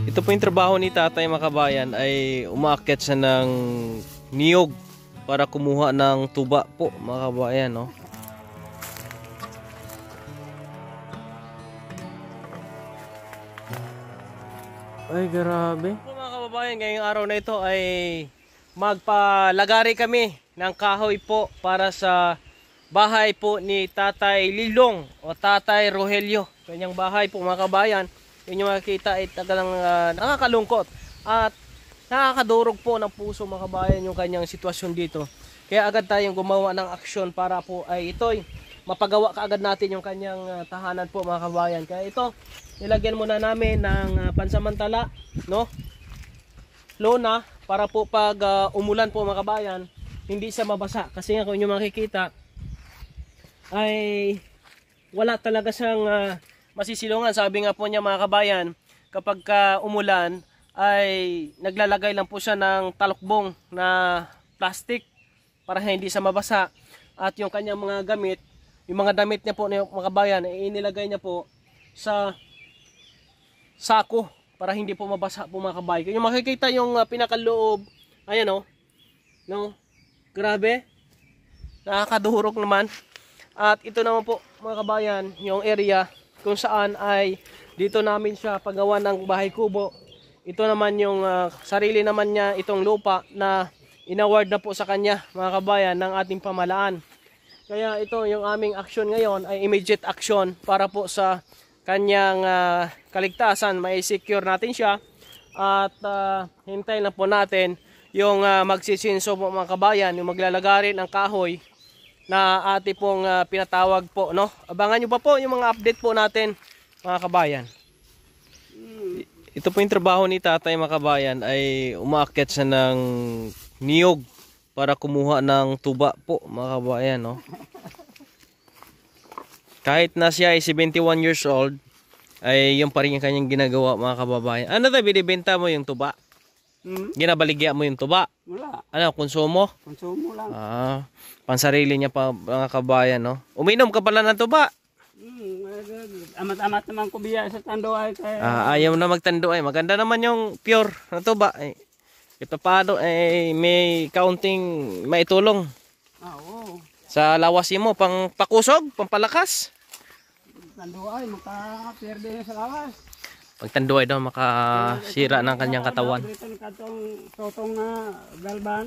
Ito po yung trabaho ni tatay mga kabayan, ay umaakyat siya ng niyog para kumuha ng tuba po mga kabayan, no? Ay grabe po mga kababayan, ngayong araw na ito ay magpalagari kami ng kahoy po para sa bahay po ni Tatay Lilong o Tatay Rogelio. Kanyang bahay po mga kabayan. Yun yung makikita ay talagang nakakalungkot at nakakadurog po ng puso mga kabayan yung kanyang sitwasyon dito. Kaya agad tayong gumawa ng aksyon para po ay ito'y mapagawa kaagad natin yung kanyang tahanan po mga kabayan. Kaya ito, nilagyan muna namin ng pansamantala, no? Lona para po pag umulan po mga kabayan, hindi siya mabasa. Kasi nga kung yung makikita ay wala talaga siyang masisilungan. Sabi nga po niya mga kabayan, kapag umulan ay naglalagay lang po siya ng talukbong na plastic para hindi siya mabasa. At yung kanyang mga gamit, yung mga damit niya po mga kabayan, ay inilagay niya po sa sako para hindi po mabasa po mga kabayan. Kung makikita yung pinakaloob, ayan o, no? Grabe, nakakadurog naman. At ito naman po mga kabayan, yung area kung saan ay dito namin siya paggawa ng bahay kubo. Ito naman yung sarili naman niya itong lupa na inaward na po sa kanya mga kabayan ng ating pamahalaan. Kaya ito yung aming action ngayon ay immediate action para po sa kanyang kaligtasan. May secure natin siya at hintayin lang po natin yung magsisinso po mga kabayan, yung maglalagari ng kahoy na ati pong pinatawag po, no? Abangan nyo pa po yung mga update po natin mga kabayan. Ito po yung trabaho ni tatay mga kabayan, ay umaakyat siya ng niyog para kumuha ng tuba po mga kabayan, no? Kahit na siya ay 71 years old, ay yung pa rin yung kanyang ginagawa mga kababayan. Ano tayo, binibenta mo yung tuba? Ginabaligya mo yung tuba? Wala. Ano, konsumo? Konsumo lang. Pansarili niya pa mga kabayan, no? Uminom ka pala ng tuba? Amat-amat naman ko biya sa tanduay. Kaya... ayaw na magtando ay. Maganda naman yung pure na tuba. Ito pa ay may kaunting maitulong. Oo. Sa lawasin mo, pang pakusog, pang palakas. Tanduay, makaperde sa lawas. Pag tanduay daw, makasira ng kanyang katawan. Katong totong na galban.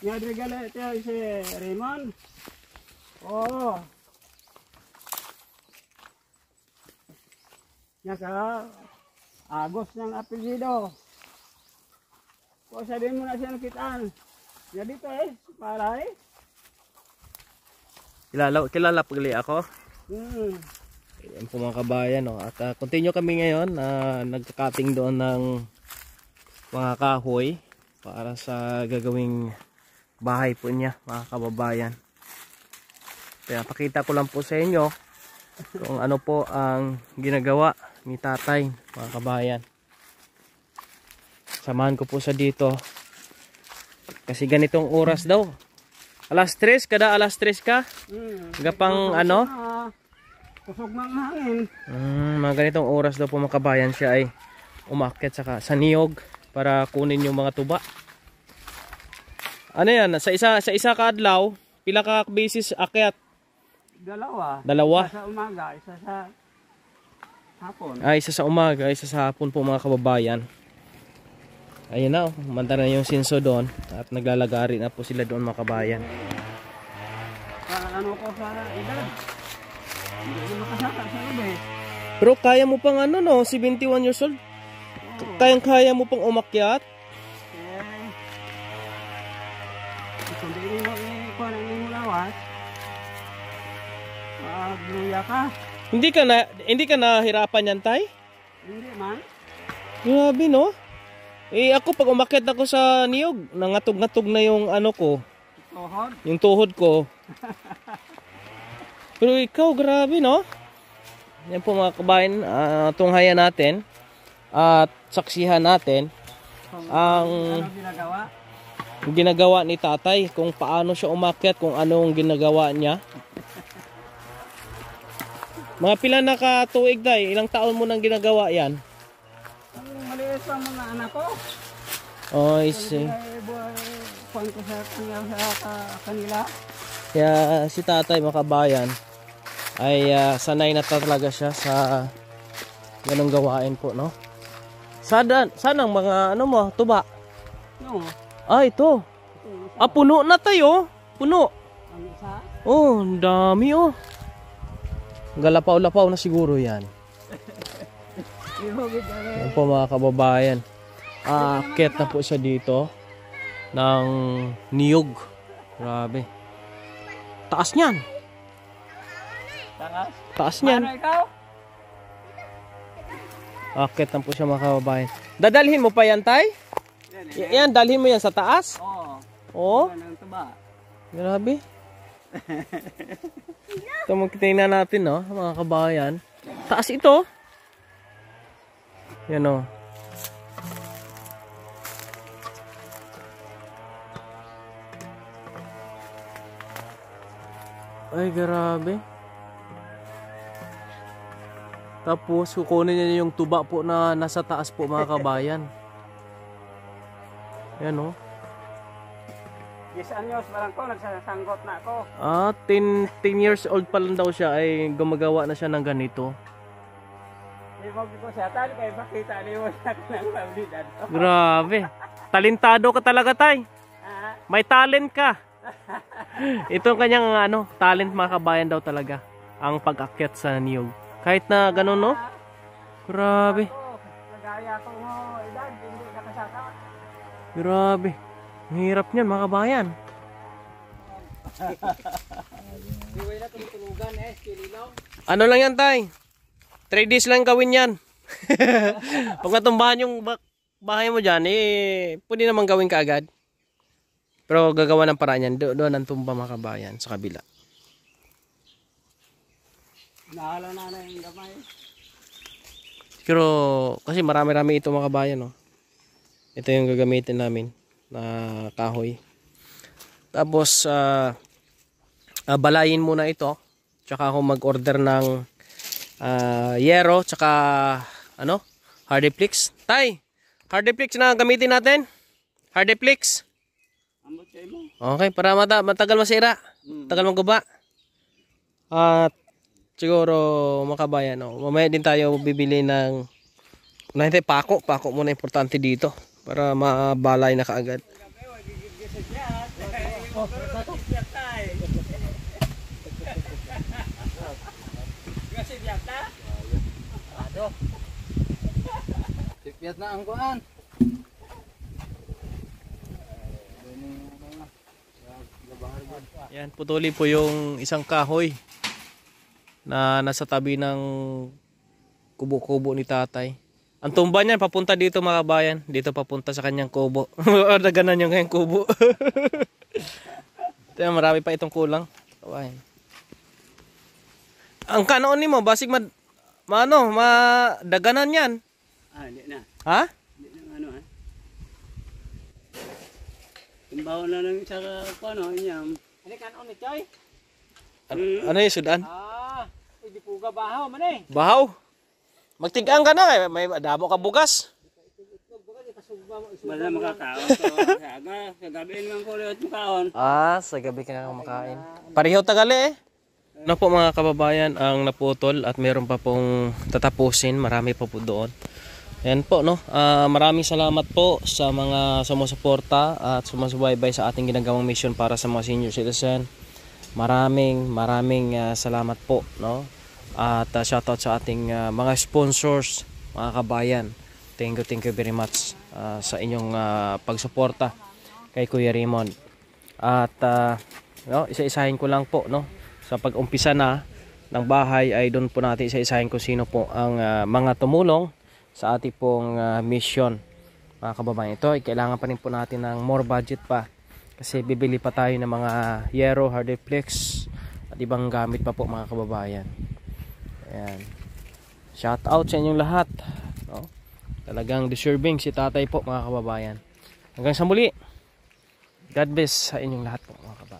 Nyadri gala ito si Raymond. Oo. Nasa Agos ng apelyido. Kung sabihin mo na siya nakitaan. Yan dito palay. Kilala pagli ako. Ayan po mga kabayan, no? At continue kami ngayon nagka-cutting doon ng mga kahoy para sa gagawing bahay po niya mga kababayan. Kaya pakita ko lang po sa inyo kung ano po ang ginagawa ni tatay mga kabayan. Samahan ko po sa dito kasi ganitong oras daw, alas 3 ka gapang ano kusog ng hangin. Mga ganitong oras daw po mga kabayan siya ay umakyat sa niyog para kunin yung mga tuba. Ano yan, sa isa ka adlaw pila ka basis akyat? Dalawa. Isa sa umaga, isa sa hapon. Isa sa umaga, isa sa hapon po mga kababayan. Ayun na, manta na yung sinso doon at naglalagari na po sila doon mga kabayan. Ano ko sa edad? Hindi ko makasaka sa gabi. Pero kaya mo pang 71 years old? Kaya mo pang umakyat? Kung hindi mo ikuha na yung lawas, magluya ka. Hindi ka nahirapan yan, tay? Hindi man. Grabe, no? Ako pag umakyat ako sa niyog, nangatog-ngatog na yung ko. Tuhod? Yung tuhod ko. Pero ikaw, grabe, no? Yan po mga kabayan, tunghayan natin at saksihan natin ang ginagawa ni tatay, kung paano siya umakyat, kung anong ginagawa niya. Mga pila na katuig, day? Ilang taon mo nang ginagawa yan? pares pa mga anak ko. Oh, I see. Kuhan ko sa kanila. Kaya si tatay mga kabayan ay sanay na talaga siya sa ganong gawain po, no? Saan ang mga ano mo, tuba? No. Ah, ito. Ah, puno na tayo. Puno. Ang isa? Oh, ang dami oh. Galapaw-lapaw na siguro yan. Yan po mga kababayan. Aakyat na po siya dito ng niyog. Grabe. Taas niyan. Taas niyan. Ano ikaw? Aakyat na po siya mga kababayan. Dadalhin mo pa yan, tay? Yan, dalhin mo yan sa taas? Oo. Oo. Ang tuba. Grabe. Ito magkitingnan natin, no, mga kabayan. Taas ito. Yan o. Ay, grabe. Tapos, kukunin niya yung tuba po na nasa taas po, mga kabayan. Yan o. 10 anyos parang ko, nagsasanggot na ako. 10 years old pa lang daw siya ay gumagawa na siya ng ganito. Hindi mo ko siya tal, kaya makita niyo sa ng pabilidad. Grabe. Talentado ka talaga, tay. May talent ka. Ito ang kanyang talent mga kabayan daw talaga. Ang pag-akyat sa niyog. Kahit na gano'n, no? Grabe. Nagaya ko mo, edad, hindi nakasaka. Grabe. Ang hirap niyan mga kabayan. Ano lang yan, tay? 3 days lang gawin yan. Pag natumbahan yung bahay mo dyan, pwede naman gawin ka agad. Pero gagawa ng paraan yan. Doon ang tumba mga kabayan sa kabila. Nahala na yung gamay. Pero kasi marami-rami ito mga kabayan. No? Ito yung gagamitin namin na kahoy. Tapos balayin muna ito. Tsaka ako mag-order ng yero tsaka Hardiplex. Tay, Hardiplex na gamitin natin. Hardiplex. Ambot kayo mo. Okay, para matagal masira. Tagal maguba. At siguro mga kabayan, mamaya din tayo bibili ng pako muna importante dito para mabalay na kaagad. Sipiat na ang kuan. Yan, putuli po yung isang kahoy na nasa tabi ng kubo-kubo ni tatay. Ang tumba niyan papunta dito mga kabayan. Dito papunta sa kanyang kubo. Naganan yung kanyang kubo. Marami pa itong kulang. Kabayan. Ang kanoon ni mo, basig madaganan yan. Hindi na. Ha? Hindi na Timbaho na lang sa kuano inyam. Ano kanoon ni Choy? Ano yung sudan? Hindi puga bahaw man eh. Bahaw? Magtigaan ka na kaya may damo ka bugas. Basta makakaon ko sa aga. Sa gabi naman ko ulit makaon. Sa gabi ka nga kumakain. Pareho tagali eh. Ano po mga kababayan ang naputol at meron pa pong tatapusin. Marami pa po doon. Ayan po no. Maraming salamat po sa mga sumusuporta at sumusubaybay sa ating ginagawang mission para sa mga senior citizen. Maraming salamat po no. At shoutout sa ating mga sponsors, mga kabayan. Thank you very much sa inyong pagsuporta kay Kuya Raymond. At isa-isahin ko lang po no. Sa pag-umpisa na ng bahay ay doon po natin isa-isahin kung sino po ang mga tumulong sa ating pong mission, mga kababayan. Ito ay kailangan pa rin po natin ng more budget pa kasi bibili pa tayo ng mga yero, Hardiplex at ibang gamit pa po mga kababayan. Ayan. Shout out sa inyong lahat no? Talagang deserving si tatay po mga kababayan. Hanggang sa muli, God bless sa inyong lahat po mga kababayan.